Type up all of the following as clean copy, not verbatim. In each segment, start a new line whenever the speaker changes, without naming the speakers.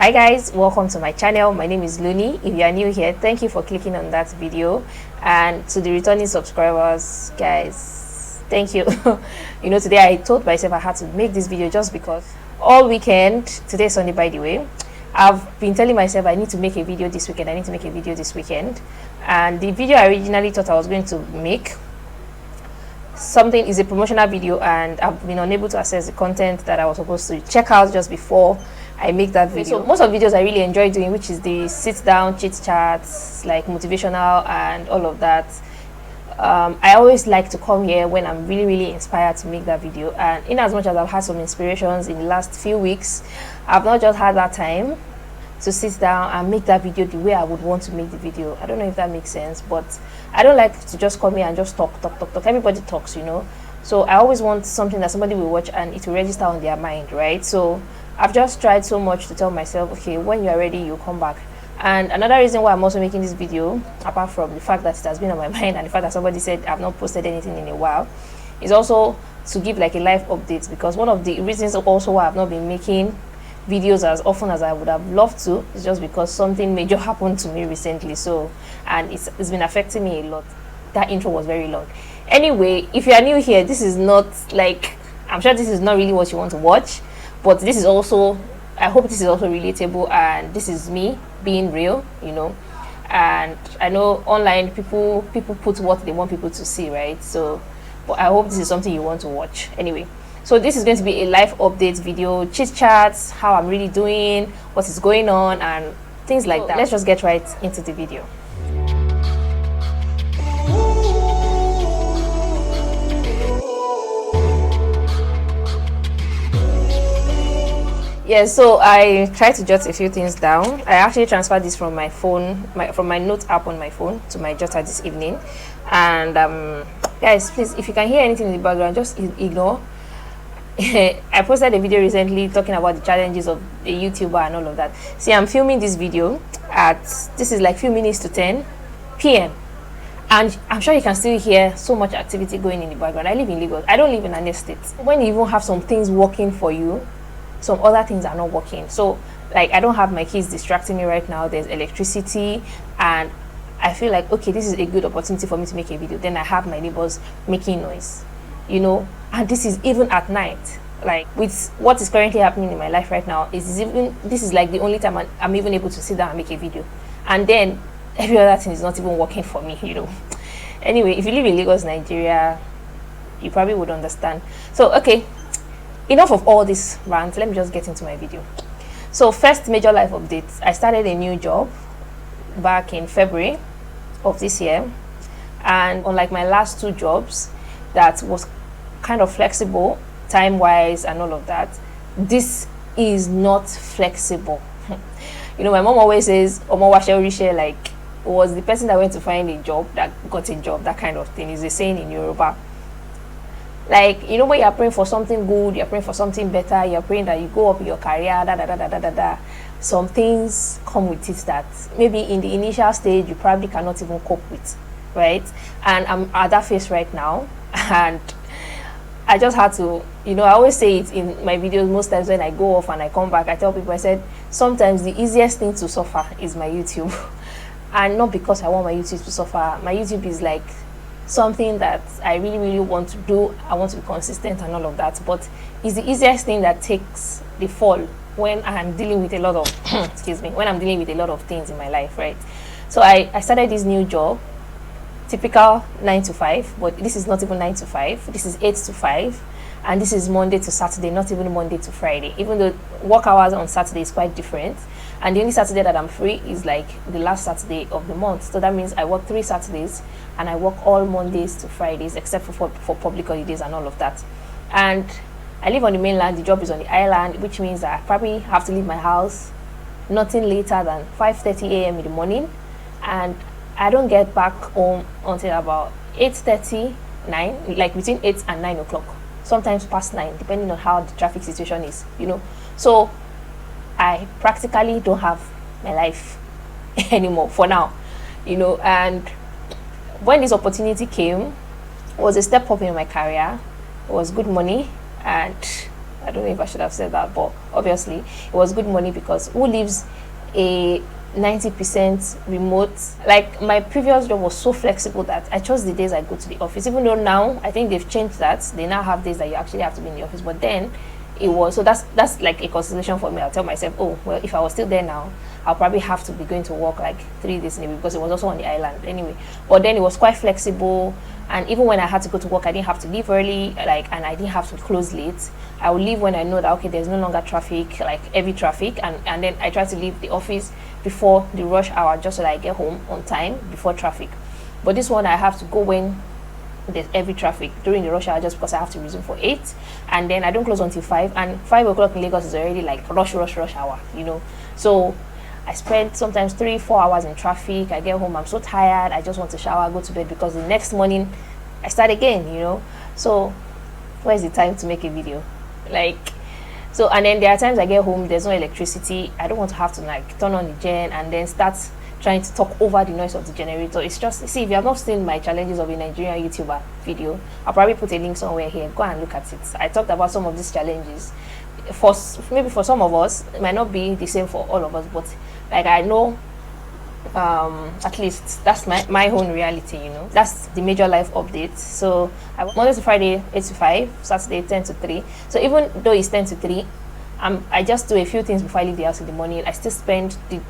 Hi guys, welcome to my channel. My name is Looney. If you are new here, thank you for clicking on that video, and to the returning subscribers, guys, thank you. Today I told myself I had to make this video just because all weekend, today's Sunday by the way, I've been telling myself I need to make a video this weekend, and the video I originally thought I was going to make something is a promotional video, and I've been unable to access the content that I was supposed to check out just before I make that video. So most of the videos I really enjoy doing, which is the sit down chit chats, like motivational and all of that, I always like to come here when I'm really inspired to make that video. And in as much as I've had some inspirations in the last few weeks, I've not just had that time to sit down and make that video the way I would want to make the video. I don't know if that makes sense, but I don't like to just come here and just talk. Everybody talks, so I always want something that somebody will watch and it will register on their mind, right? So I've just tried so much to tell myself, okay, when you're ready, you come back. And another reason why I'm also making this video, apart from the fact that it has been on my mind and the fact that somebody said I've not posted anything in a while, is also to give like a live update, because one of the reasons also why I've not been making videos as often as I would have loved to is just because something major happened to me recently. So, and it's been affecting me a lot. That intro was very long. Anyway, if you are new here, this is not like, I'm sure this is not really what you want to watch, but this is also, I hope this is also relatable, and this is me being real, and I know online people put what they want people to see, right? So, but I hope this is something you want to watch. Anyway, so this is going to be a live update video, chit chats, how I'm really doing, what is going on, and things like that. Let's just get right into the video. Yeah, so I tried to jot a few things down. I actually transferred this from my phone, from my note app on my phone to my jotter this evening. And guys, please, if you can hear anything in the background, just ignore. I posted a video recently talking about the challenges of a YouTuber and all of that. See, I'm filming this video this is like few minutes to 10 p.m. and I'm sure you can still hear so much activity going in the background. I live in Lagos. I don't live in an estate. When you even have some things working for you, some other things are not working. So like, I don't have my kids distracting me right now. There's electricity, and I feel like, okay, this is a good opportunity for me to make a video. Then I have my neighbors making noise, and this is even at night. Like, with what is currently happening in my life right now, this is like the only time I'm even able to sit down and make a video, and then every other thing is not even working for me. Anyway, if you live in Lagos, Nigeria, you probably would understand. So okay, enough of all this rant. Let me just get into my video. So first major life update, I started a new job back in February of this year, and unlike my last two jobs that was kind of flexible time wise and all of that, this is not flexible. My mom always says like, was the person that went to find a job that got a job, that kind of thing is a saying in Yoruba. Like, when you're praying for something good, you're praying for something better, you're praying that you go up in your career, some things come with it that maybe in the initial stage you probably cannot even cope with, right? And I'm at that phase right now, and I just had to, I always say it in my videos most times when I go off and I come back. I tell people, I said, sometimes the easiest thing to suffer is my YouTube. And not because I want my YouTube to suffer. My YouTube is like something that I really want to do. I want to be consistent and all of that, but it's the easiest thing that takes the fall when I'm dealing with a lot of when I'm dealing with a lot of things in my life, right? So I started this new job, typical 9 to 5, but this is not even 9 to 5, this is 8 to 5, and this is Monday to Saturday, not even Monday to Friday, even though work hours on Saturday is quite different. And the only Saturday that I'm free is like the last Saturday of the month. So that means I work 3 Saturdays and I work all Mondays to Fridays, except for public holidays and all of that. And I live on the mainland, the job is on the island, which means that I probably have to leave my house nothing later than 5:30 a.m. in the morning. And I don't get back home until about 8:30, 9, like between 8 and 9 o'clock. Sometimes past 9, depending on how the traffic situation is, So I practically don't have my life anymore for now, and when this opportunity came, it was a step up in my career. It was good money, and I don't know if I should have said that, but obviously it was good money, because who lives a 90% remote? Like, my previous job was so flexible that I chose the days I go to the office, even though now I think they've changed that. They now have days that you actually have to be in the office, but then it was, so that's like a consideration for me. I'll tell myself, oh well, if I was still there now, I'll probably have to be going to work like 3 days in a week, because it was also on the island anyway. But then it was quite flexible, and even when I had to go to work, I didn't have to leave early, like, and I didn't have to close late. I would leave when I know that, okay, there's no longer traffic, like heavy traffic, and then I try to leave the office before the rush hour, just so that I get home on time before traffic. But this one, I have to go when there's heavy traffic during the rush hour, just because I have to resume for 8, and then I don't close until 5, and 5 o'clock in Lagos is already like rush hour, you know. So I spend sometimes 3-4 hours in traffic. I get home, I'm so tired, I just want to shower, go to bed, because the next morning I start again, you know. So where's the time to make a video? Like, so, and then there are times I get home, there's no electricity. I don't want to have to like turn on the gen and then start trying to talk over the noise of the generator. It's just, see, if you have not seen my challenges of a Nigerian YouTuber video, I'll probably put a link somewhere here. Go and look at it. I talked about some of these challenges. Maybe for some of us, it might not be the same for all of us, but like, I know, at least that's my own reality, you know. That's the major life updates. So Monday to Friday 8 to 5, Saturday 10 to 3. So even though it's 10 to 3, I just do a few things before I leave the house in the morning. I still spend the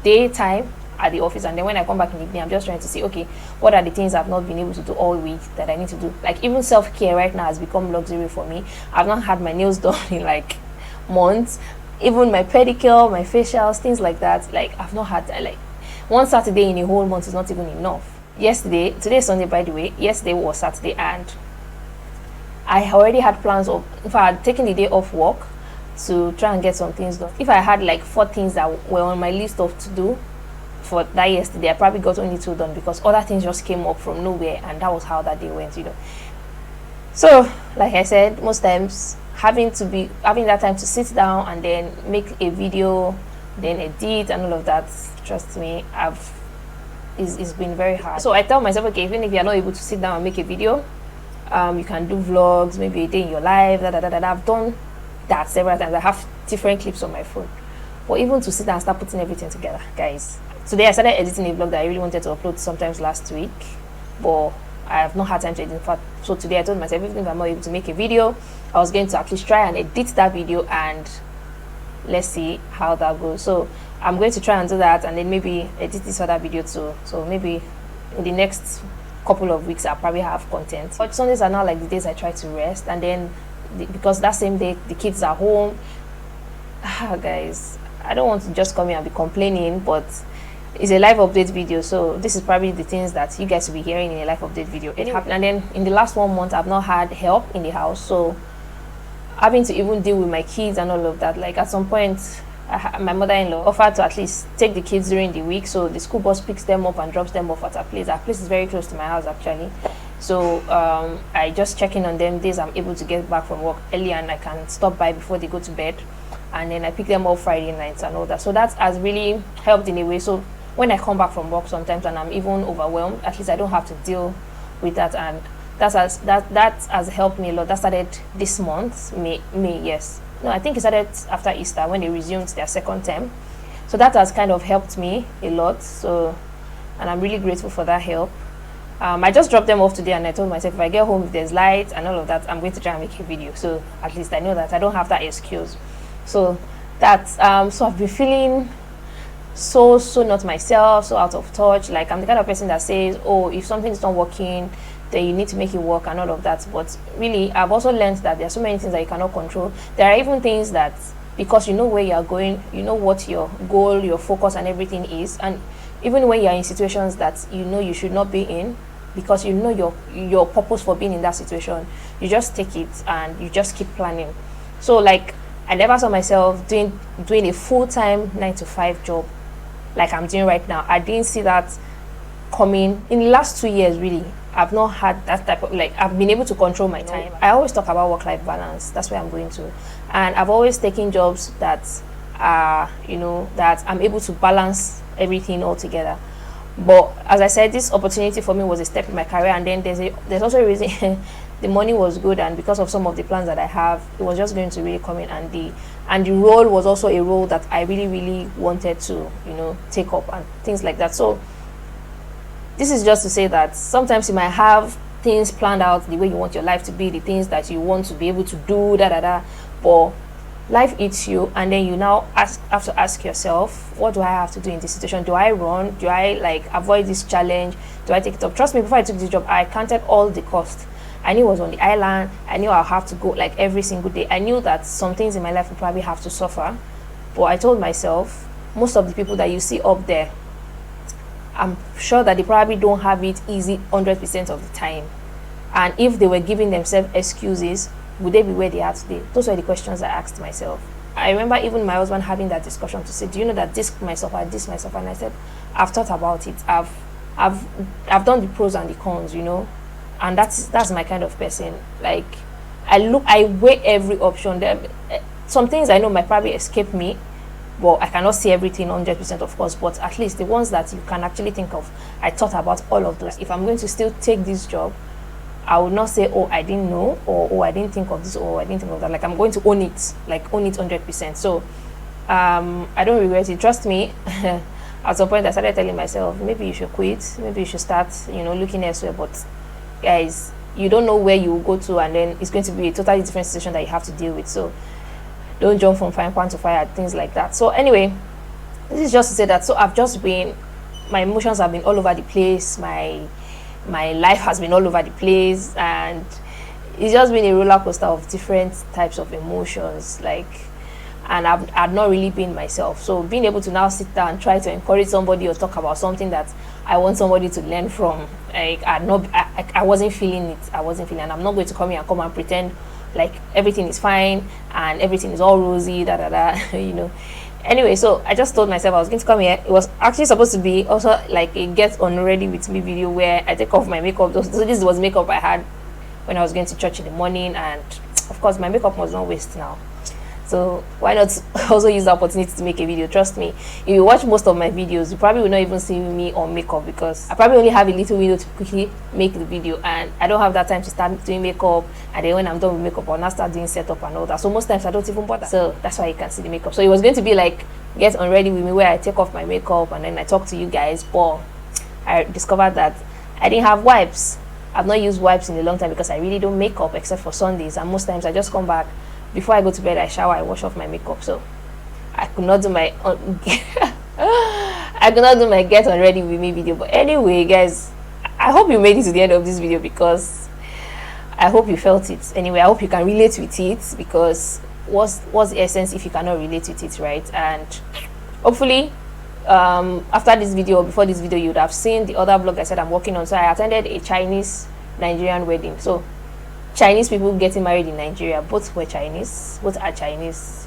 daytime at the office, and then when I come back in the evening, I'm just trying to see, okay, what are the things I've not been able to do all week that I need to do. Like, even self-care right now has become luxury for me. I've not had my nails done in like months. Even my pedicure, my facials, things like that, like, I've not had, like, one Saturday in a whole month is not even enough. Today is Sunday, by the way. Yesterday was Saturday, and I already had plans of, if I had taken the day off work to try and get some things done. If I had like 4 things that were on my list of to do for that yesterday, I probably got only 2 done, because other things just came up from nowhere, and that was how that day went, you know. So, like I said, most times having that time to sit down and then make a video, then edit and all of that, trust me, it's been very hard. So I tell myself, okay, even if you're not able to sit down and make a video, you can do vlogs, maybe a day in your life. I've done that several times. I have different clips on my phone. But even to sit down and start putting everything together, guys. Today I started editing a vlog that I really wanted to upload sometimes last week, but I have not had time to edit. So today I told myself, even if I'm not able to make a video, I was going to at least try and edit that video, and let's see how that goes. So I'm going to try and do that, and then maybe edit this other video too. So maybe in the next couple of weeks I'll probably have content. But Sundays are now like the days I try to rest, and then because that same day the kids are home. Guys, I don't want to just come here and be complaining, but it's a live update video, so this is probably the things that you guys will be hearing in a live update video. Anyway, and then in the last 1 month I've not had help in the house, so having to even deal with my kids and all of that. Like, at some point my mother-in-law offered to at least take the kids during the week, so the school bus picks them up and drops them off at her place. Our place is very close to my house actually, so I just check in on them days I'm able to get back from work early, and I can stop by before they go to bed, and then I pick them up Friday nights and all that. So that has really helped in a way. So when I come back from work sometimes and I'm even overwhelmed, at least I don't have to deal with that, and that has helped me a lot. That started this month, May, yes. No, I think it started after Easter when they resumed their second term. So that has kind of helped me a lot. So, and I'm really grateful for that help. I just dropped them off today, and I told myself, if I get home, if there's light and all of that, I'm going to try and make a video. So at least I know that I don't have that excuse. So that's so I've been feeling so not myself, so out of touch. Like, I'm the kind of person that says, oh, if something's not working, then you need to make it work and all of that. But really, I've also learned that there are so many things that you cannot control. There are even things that, because you know where you're going, you know what your goal, your focus and everything is, and even when you're in situations that you know you should not be in, because you know your purpose for being in that situation, you just take it and you just keep planning. So like, I never saw myself doing a full-time 9-to-5 job like I'm doing right now. I didn't see that coming. In the last 2 years, really, I've not had that type of, like, I've been able to control my time. I always talk about work-life balance. That's where I'm going to. And I've always taken jobs that are, you know, that I'm able to balance everything all together. But as I said, this opportunity for me was a step in my career, and then there's also a reason the money was good, and because of some of the plans that I have, it was just going to really come in, and the role was also a role that I really wanted to, take up and things like that. So this is just to say that sometimes you might have things planned out the way you want your life to be, the things that you want to be able to do, but life eats you, and then you now have to ask yourself, what do I have to do in this situation? Do I run? Do I avoid this challenge? Do I take it up? Trust me, before I took this job, I counted all the costs. I knew I was on the island. I knew I'll have to go every single day. I knew that some things in my life would probably have to suffer, but I told myself, most of the people that you see up there, I'm sure that they probably don't have it easy 100% of the time. And if they were giving themselves excuses, would they be where they are today? Those were the questions I asked myself. I remember even my husband having that discussion to say, do you know that this might suffer, this might suffer? And I said, I've thought about it. I've done the pros and the cons, and that's my kind of person. I weigh every option. Some things I know might probably escape me, but I cannot see everything 100%, of course, but at least the ones that you can actually think of, I thought about all of those. If I'm going to still take this job, I would not say, oh, I didn't know, or oh, I didn't think of this, or I didn't think of that. I'm going to own it 100%. So I don't regret it. Trust me. At some point I started telling myself, maybe you should quit, maybe you should start looking elsewhere. But guys, you don't know where you will go to, and then it's going to be a totally different situation that you have to deal with. So don't jump from frying pan to fire, things like that. So anyway, this is just to say that, so my emotions have been all over the place, my life has been all over the place, and it's just been a roller coaster of different types of emotions, and I've not really been myself. So being able to now sit down and try to encourage somebody or talk about something that I want somebody to learn from, I wasn't feeling it. And I'm not going to come here and pretend everything is fine and everything is all rosy, Anyway, so I just told myself I was going to come here. It was actually supposed to be also a get on ready with me video where I take off my makeup. So this was makeup I had when I was going to church in the morning, and of course my makeup was not waste now. So why not also use the opportunity to make a video? Trust me, if you watch most of my videos, you probably will not even see me on makeup, because I probably only have a little window to quickly make the video, and I don't have that time to start doing makeup, and then when I'm done with makeup, I'll now start doing setup and all that. So most times I don't even bother. So that's why you can see the makeup. So it was going to be get on ready with me, where I take off my makeup and then I talk to you guys, but I discovered that I didn't have wipes. I've not used wipes in a long time because I really don't make up except for Sundays, and most times I just come back. Before I go to bed, I shower, I wash off my makeup. So I could not do my get on ready with me video. But anyway, guys, I hope you made it to the end of this video, because I hope you felt it. Anyway, I hope you can relate with it, because what's the essence if you cannot relate with it, right? And hopefully after this video or before this video, you would have seen the other vlog I said I'm working on. So I attended a Chinese Nigerian wedding. So Chinese people getting married in Nigeria, both are Chinese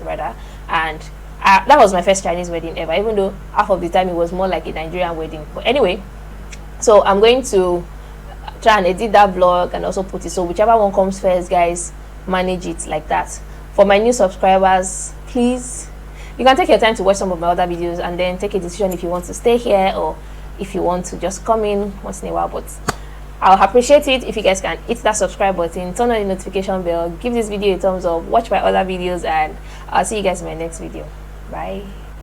rather, and that was my first Chinese wedding ever, even though half of the time it was more like a Nigerian wedding. But anyway, so I'm going to try and edit that vlog and also put it, so whichever one comes first, guys, manage it like that. For my new subscribers, please, you can take your time to watch some of my other videos and then take a decision if you want to stay here or if you want to just come in once in a while. But I'll appreciate it if you guys can hit that subscribe button, turn on the notification bell, give this video a thumbs up, watch my other videos, and I'll see you guys in my next video. Bye.